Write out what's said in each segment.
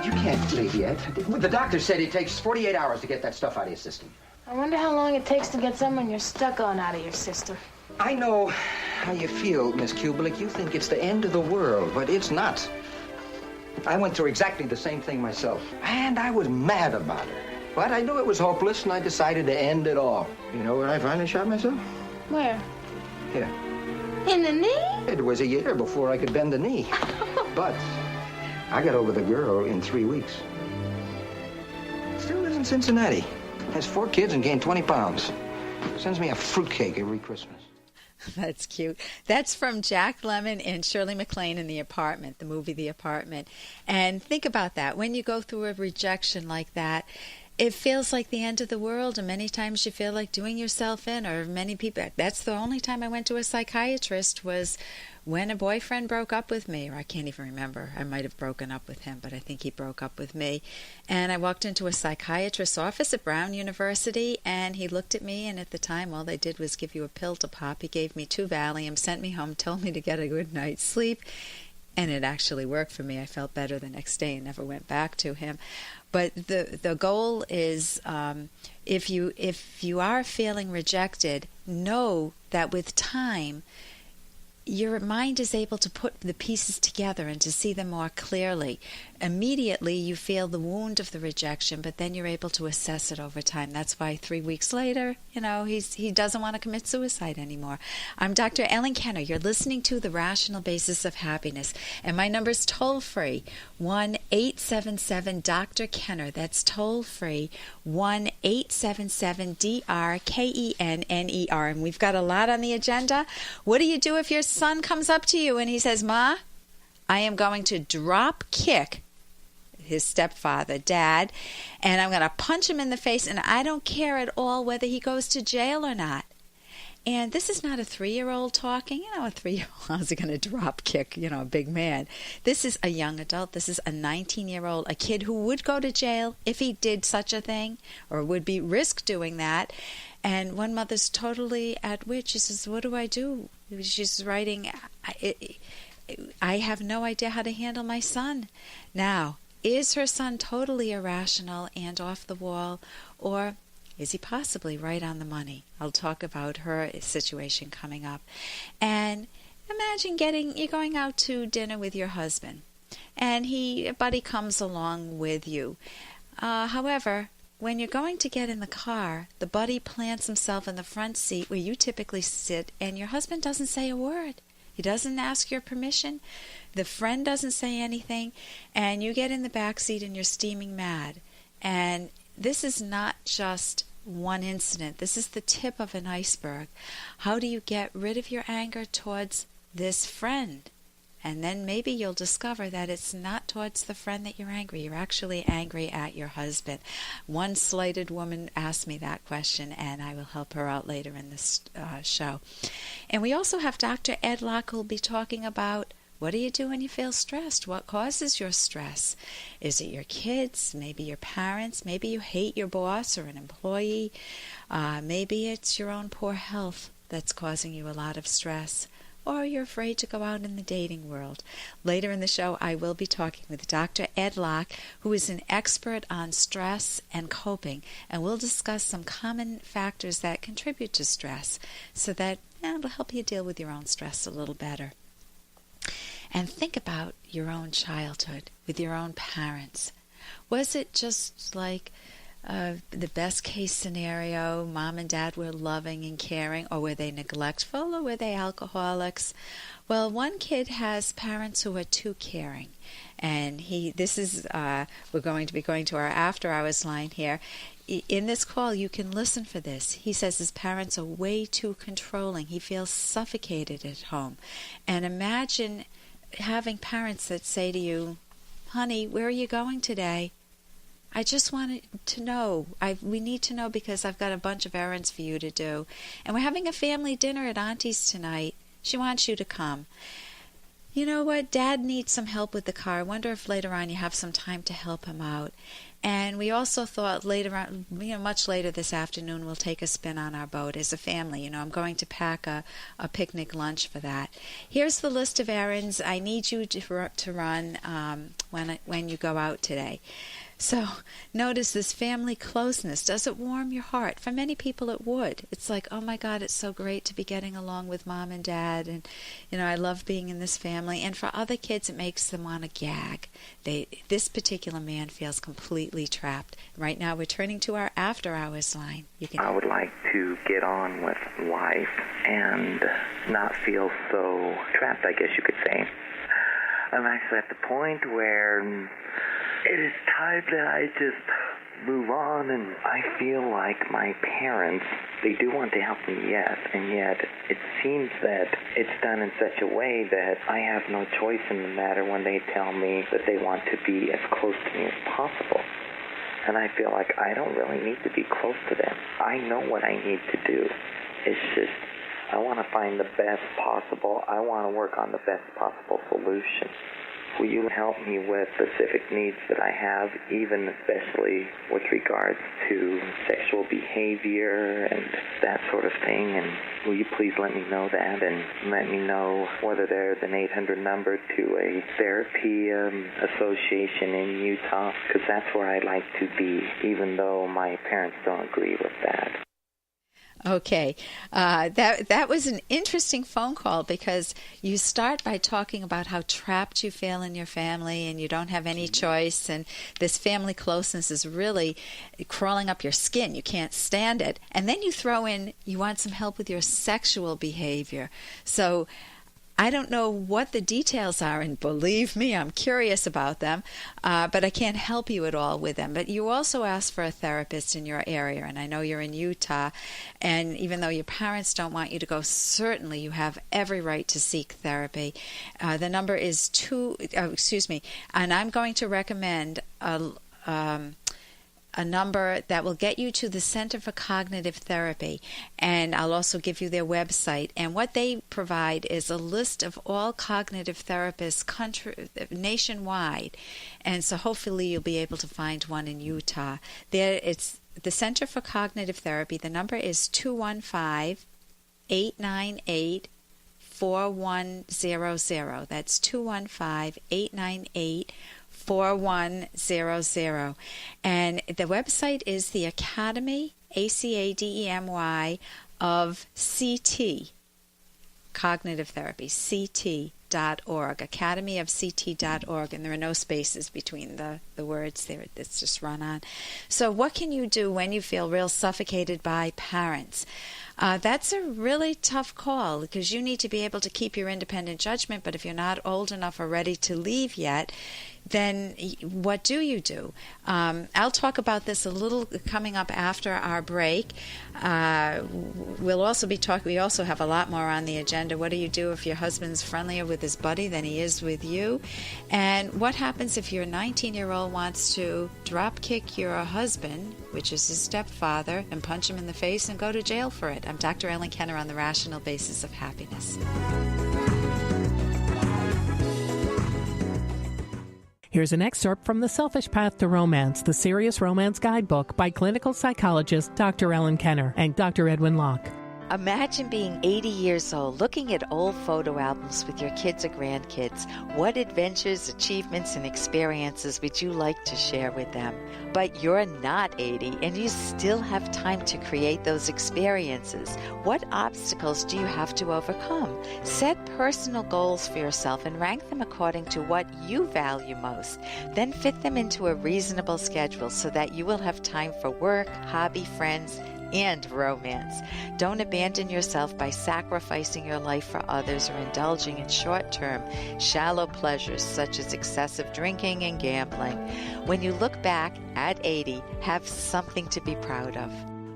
You can't leave yet. The doctor said it takes 48 hours to get that stuff out of your system. I wonder how long it takes to get someone you're stuck on out of your system. I know how you feel, Miss Kubelik. You think it's the end of the world, but it's not. I went through exactly the same thing myself, and I was mad about it. But I knew it was hopeless, and I decided to end it all. You know where I finally shot myself? Where? Here. In the knee? It was a year before I could bend the knee. But I got over the girl in 3 weeks. Still lives in Cincinnati. Has 4 kids and gained 20 pounds. Sends me a fruitcake every Christmas. That's cute. That's from Jack Lemmon and Shirley MacLaine in The Apartment, the movie The Apartment. And think about that. When you go through a rejection like that, it feels like the end of the world, and many times you feel like doing yourself in, or many people. That's the only time I went to a psychiatrist was when a boyfriend broke up with me, or I can't even remember. I might have broken up with him, but I think he broke up with me. And I walked into a psychiatrist's office at Brown University, and he looked at me, and at the time all they did was give you a pill to pop. He gave me 2 Valium, sent me home, told me to get a good night's sleep, and it actually worked for me. I felt better the next day and never went back to him. But the goal is, if you are feeling rejected, know that with time, your mind is able to put the pieces together and to see them more clearly. Immediately, you feel the wound of the rejection, but then you're able to assess it over time. That's why 3 weeks later, he doesn't want to commit suicide anymore. I'm Dr. Ellen Kenner. You're listening to The Rational Basis of Happiness, and my number's toll-free, 1-877-Dr. That's toll-free, 1-877-DRKENNER. And we've got a lot on the agenda. What do you do if your son comes up to you and he says, "Ma, I am going to drop kick his stepfather, Dad, and I'm going to punch him in the face, and I don't care at all whether he goes to jail or not." And this is not a 3-year-old talking. A 3-year-old, how's he going to drop kick, a big man? This is a young adult. This is a 19-year-old, a kid who would go to jail if he did such a thing, or would be risk doing that. And one mother's totally at which. She says, "What do I do?" She's writing, I have no idea how to handle my son. Now, is her son totally irrational and off the wall, or is he possibly right on the money? I'll talk about her situation coming up. And imagine you're going out to dinner with your husband, and a buddy comes along with you. However, when you're going to get in the car, the buddy plants himself in the front seat where you typically sit, and your husband doesn't say a word. He doesn't ask your permission. The friend doesn't say anything, and you get in the back seat and you're steaming mad. And this is not just one incident. This is the tip of an iceberg. How do you get rid of your anger towards this friend? And then maybe you'll discover that it's not towards the friend that you're angry. You're actually angry at your husband. One slighted woman asked me that question, and I will help her out later in this show. And we also have Dr. Ed Locke, who will be talking about, what do you do when you feel stressed? What causes your stress? Is it your kids? Maybe your parents? Maybe you hate your boss or an employee? Maybe it's your own poor health that's causing you a lot of stress. Or you're afraid to go out in the dating world. Later in the show, I will be talking with Dr. Ed Locke, who is an expert on stress and coping, and we'll discuss some common factors that contribute to stress so that it'll help you deal with your own stress a little better. And think about your own childhood with your own parents. Was it just like the best case scenario, mom and dad were loving and caring, or were they neglectful, or were they alcoholics? Well, one kid has parents who are too caring, and we're going to be going to our after hours line here. In this call, you can listen for this. He says his parents are way too controlling. He feels suffocated at home. And imagine having parents that say to you, "Honey, where are you going today? I just wanted to know. We need to know because I've got a bunch of errands for you to do. And we're having a family dinner at Auntie's tonight. She wants you to come." you know what, Dad needs some help with the car. I wonder if later on you have some time to help him out. And we also thought later on, much later this afternoon, we'll take a spin on our boat as a family. I'm going to pack a picnic lunch for that. Here's the list of errands I need you to run when you go out today. So notice this family closeness. Does it warm your heart? For many people it would. It's like, oh my God, it's so great to be getting along with Mom and Dad, and I love being in this family. And for other kids it makes them want to gag. This particular man feels completely trapped. Right now we're turning to our after hours line. I would like to get on with life and not feel so trapped, I guess you could say. I'm actually at the point where it is time that I just move on, and I feel like my parents, they do want to help me, yes, and yet it seems that it's done in such a way that I have no choice in the matter when they tell me that they want to be as close to me as possible. And I feel like I don't really need to be close to them. I know what I need to do. It's just, I want to find the best possible, I want to work on the best possible solution. Will you help me with specific needs that I have, even especially with regards to sexual behavior and that sort of thing? And will you please let me know that and let me know whether there's an 800 number to a therapy association in Utah? Because that's where I'd like to be, even though my parents don't agree with that. Okay, that was an interesting phone call, because you start by talking about how trapped you feel in your family and you don't have any choice, and this family closeness is really crawling up your skin. You can't stand it. And then you throw in, you want some help with your sexual behavior. So I don't know what the details are, and believe me, I'm curious about them, but I can't help you at all with them. But you also asked for a therapist in your area, and I know you're in Utah, and even though your parents don't want you to go, certainly you have every right to seek therapy. The number is and I'm going to recommend a number that will get you to the Center for Cognitive Therapy, and I'll also give you their website. And what they provide is a list of all cognitive therapists nationwide, and so hopefully you'll be able to find one in Utah. It's the Center for Cognitive Therapy. The number is 215-898-4100. That's 215-898-4100. And the website is the Academy, ACADEMY, of CT, Cognitive Therapy, CT.org, academyofct.org, and there are no spaces between the words there. It's just run on. So what can you do when you feel real suffocated by parents? That's a really tough call, because you need to be able to keep your independent judgment, but if you're not old enough or ready to leave yet, then what do you do? I'll talk about this a little coming up after our break. We'll also be talking, we also have a lot more on the agenda. What do you do if your husband's friendlier with his buddy than he is with you? And what happens if your 19-year-old wants to drop kick your husband, which is his stepfather, and punch him in the face and go to jail for it? I'm Dr. Ellen Kenner on the Rational Basis of Happiness. Here's an excerpt from The Selfish Path to Romance, the Serious Romance Guidebook by clinical psychologist Dr. Ellen Kenner and Dr. Edwin Locke. Imagine being 80 years old, looking at old photo albums with your kids or grandkids. What adventures, achievements, and experiences would you like to share with them? But you're not 80, and you still have time to create those experiences. What obstacles do you have to overcome? Set personal goals for yourself and rank them according to what you value most. Then fit them into a reasonable schedule so that you will have time for work, hobby, friends, and romance. Don't abandon yourself by sacrificing your life for others or indulging in short-term, shallow pleasures such as excessive drinking and gambling. When you look back at 80, have something to be proud of.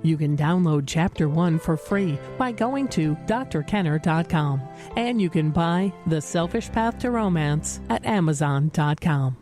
You can download Chapter 1 for free by going to drkenner.com. And you can buy The Selfish Path to Romance at Amazon.com.